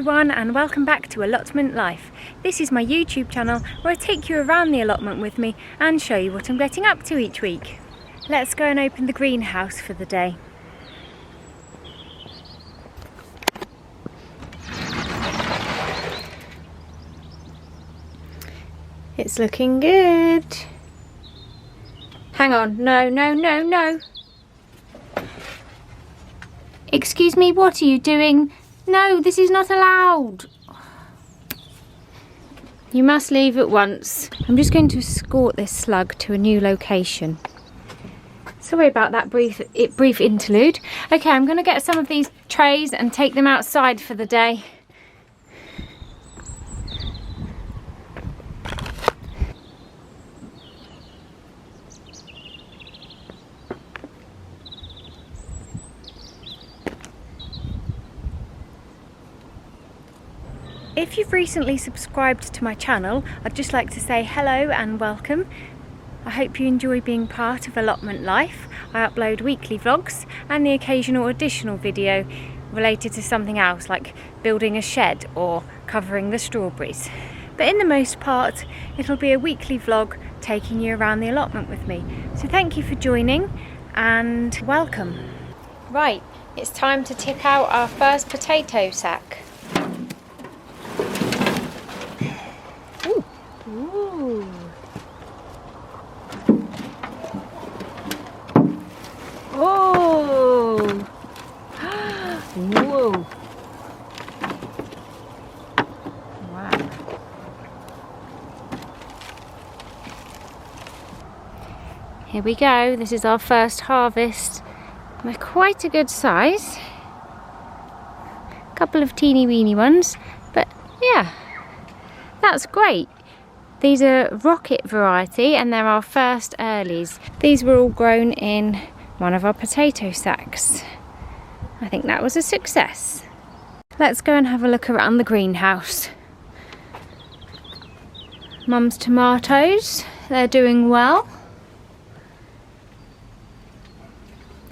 everyone and welcome back to Allotment Life. This is my YouTube channel where I take you around the allotment with me and show you what I'm getting up to each week. Let's go and open the greenhouse for the day. It's looking good. Hang on, no. Excuse me, what are you doing? No, this is not allowed. You must leave at once. I'm just going to escort this slug to a new location. Sorry about that brief interlude. Okay, I'm going to get some of these trays and take them outside for the day. If you've recently subscribed to my channel, I'd just like to say hello and welcome. I hope you enjoy being part of Allotment Life. I upload weekly vlogs and the occasional additional video related to something else like building a shed or covering the strawberries. But in the most part, it'll be a weekly vlog taking you around the allotment with me. So thank you for joining and welcome. Right, it's time to tip out our first potato sack. Ooh. Oh! Whoa! Wow! Here we go. This is our first harvest. They're quite a good size. A couple of teeny weeny ones, but yeah, that's great. These are rocket variety and they're our first earlies. These were all grown in one of our potato sacks. I think that was a success. Let's go and have a look around the greenhouse. Mum's tomatoes, they're doing well.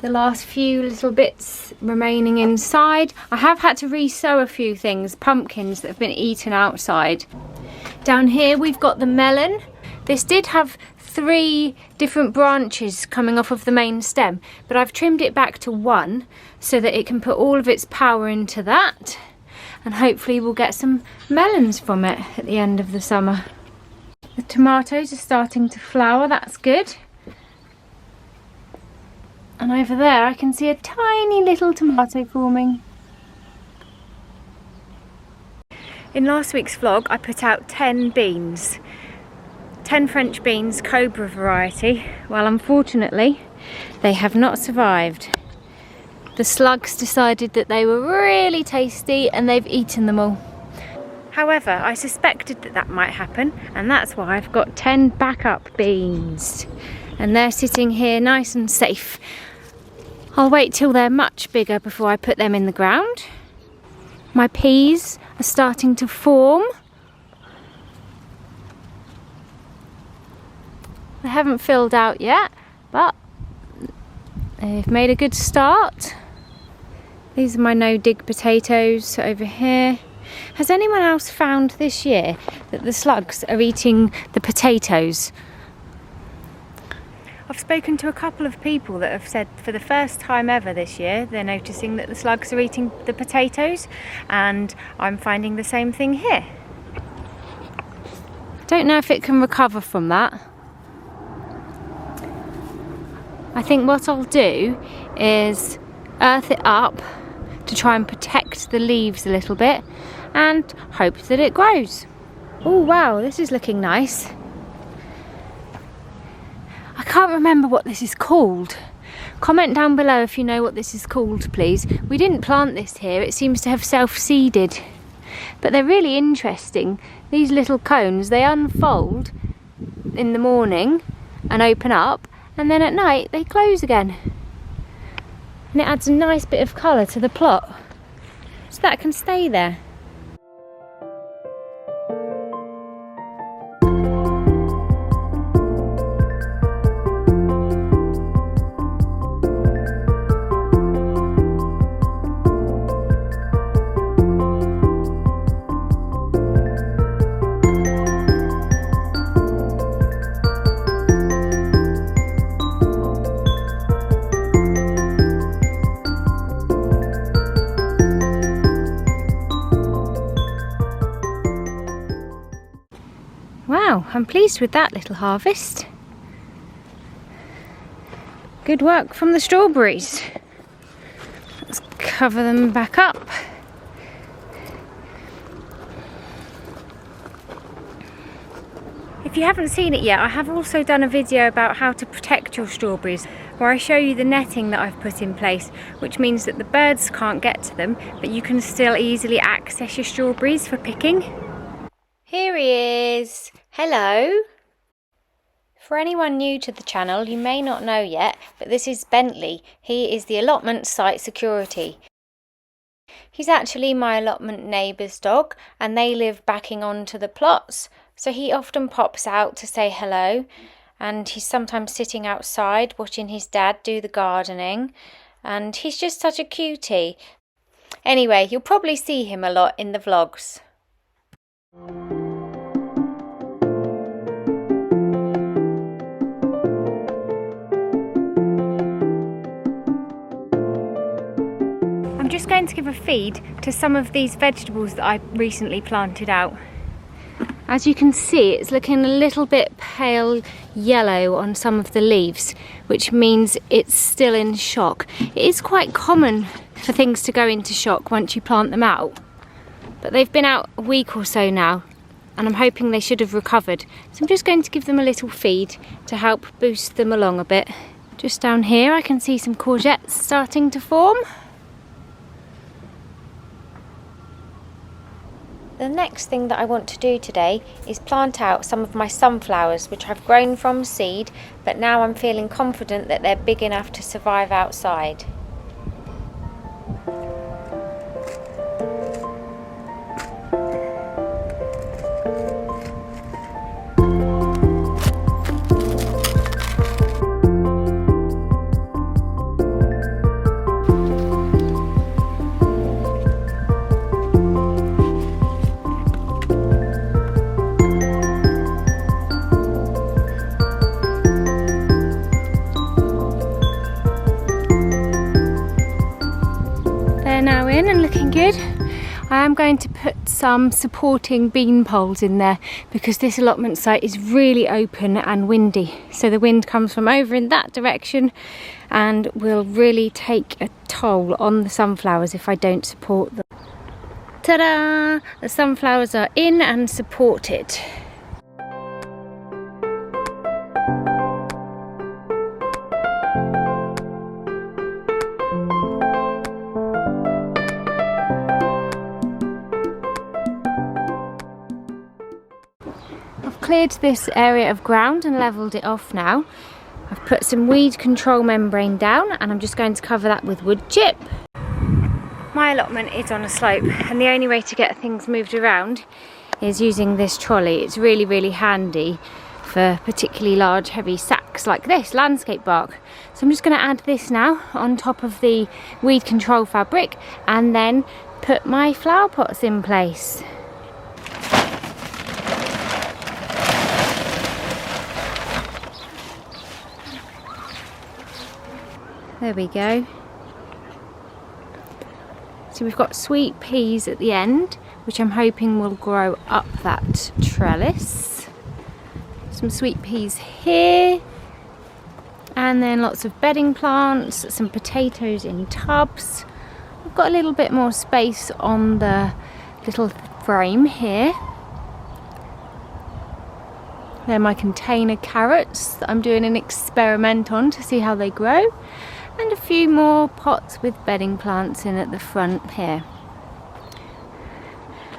The last few little bits remaining inside. I have had to re-sow a few things, pumpkins that have been eaten outside. Down here we've got the melon. This did have 3 different branches coming off of the main stem, but I've trimmed it back to 1 so that it can put all of its power into that, and hopefully we'll get some melons from it at the end of the summer. The tomatoes are starting to flower, that's good. And over there I can see a tiny little tomato forming. In last week's vlog I put out 10 beans. 10 French beans, Cobra variety. Well, unfortunately they have not survived. The slugs decided that they were really tasty and they've eaten them all. However, I suspected that might happen, and that's why I've got 10 backup beans. And they're sitting here nice and safe. I'll wait till they're much bigger before I put them in the ground. My peas are starting to form. They haven't filled out yet, but they've made a good start. These are my no-dig potatoes over here. Has anyone else found this year that the slugs are eating the potatoes? I've spoken to a couple of people that have said for the first time ever this year they're noticing that the slugs are eating the potatoes, and I'm finding the same thing here. Don't know if it can recover from that. I think what I'll do is earth it up to try and protect the leaves a little bit and hope that it grows. Oh wow, this is looking nice. I can't remember what this is called. Comment down below if you know what this is called, please. We didn't plant this here, it seems to have self-seeded. But they're really interesting. These little cones, they unfold in the morning and open up, and then at night they close again. And it adds a nice bit of colour to the plot, so that can stay there. Wow, I'm pleased with that little harvest. Good work from the strawberries. Let's cover them back up. If you haven't seen it yet, I have also done a video about how to protect your strawberries, where I show you the netting that I've put in place, which means that the birds can't get to them, but you can still easily access your strawberries for picking. Here he is. Hello. For anyone new to the channel, you may not know yet, but this is Bentley. He is the allotment site security. He's actually my allotment neighbour's dog, and they live backing onto the plots, so he often pops out to say hello, and he's sometimes sitting outside watching his dad do the gardening, and he's just such a cutie. Anyway, you'll probably see him a lot in the vlogs. I'm just going to give a feed to some of these vegetables that I recently planted out. As you can see, it's looking a little bit pale yellow on some of the leaves, which means it's still in shock. It is quite common for things to go into shock once you plant them out, but they've been out a week or so now, and I'm hoping they should have recovered. So I'm just going to give them a little feed to help boost them along a bit. Just down here I can see some courgettes starting to form. The next thing that I want to do today is plant out some of my sunflowers, which I've grown from seed, but now I'm feeling confident that they're big enough to survive outside. Now in and looking good. I am going to put some supporting bean poles in there because this allotment site is really open and windy, so the wind comes from over in that direction and will really take a toll on the sunflowers if I don't support them. Ta-da! The sunflowers are in and supported. Cleared this area of ground and levelled it off now. I've put some weed control membrane down and I'm just going to cover that with wood chip. My allotment is on a slope, and the only way to get things moved around is using this trolley. It's really handy for particularly large heavy sacks like this, landscape bark. So I'm just going to add this now on top of the weed control fabric and then put my flower pots in place. There we go. So we've got sweet peas at the end, which I'm hoping will grow up that trellis. Some sweet peas here. And then lots of bedding plants, some potatoes in tubs. I've got a little bit more space on the little frame here. They're my container carrots that I'm doing an experiment on to see how they grow. And a few more pots with bedding plants in at the front here.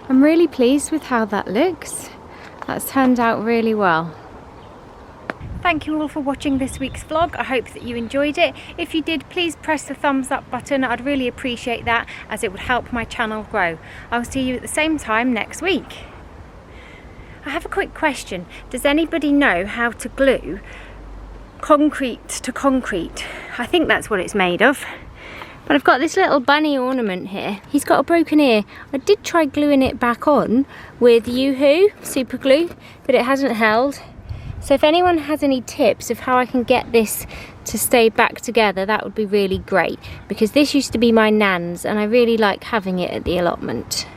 I'm really pleased with how that looks. That's turned out really well. Thank you all for watching this week's vlog. I hope that you enjoyed it. If you did, please press the thumbs up button. I'd really appreciate that, as it would help my channel grow. I'll see you at the same time next week. I have a quick question. Does anybody know how to glue concrete to concrete? I think that's what it's made of. But I've got this little bunny ornament here. He's got a broken ear. I did try gluing it back on with Yoo-hoo super glue, but it hasn't held. So if anyone has any tips of how I can get this to stay back together, that would be really great, because this used to be my nan's and I really like having it at the allotment.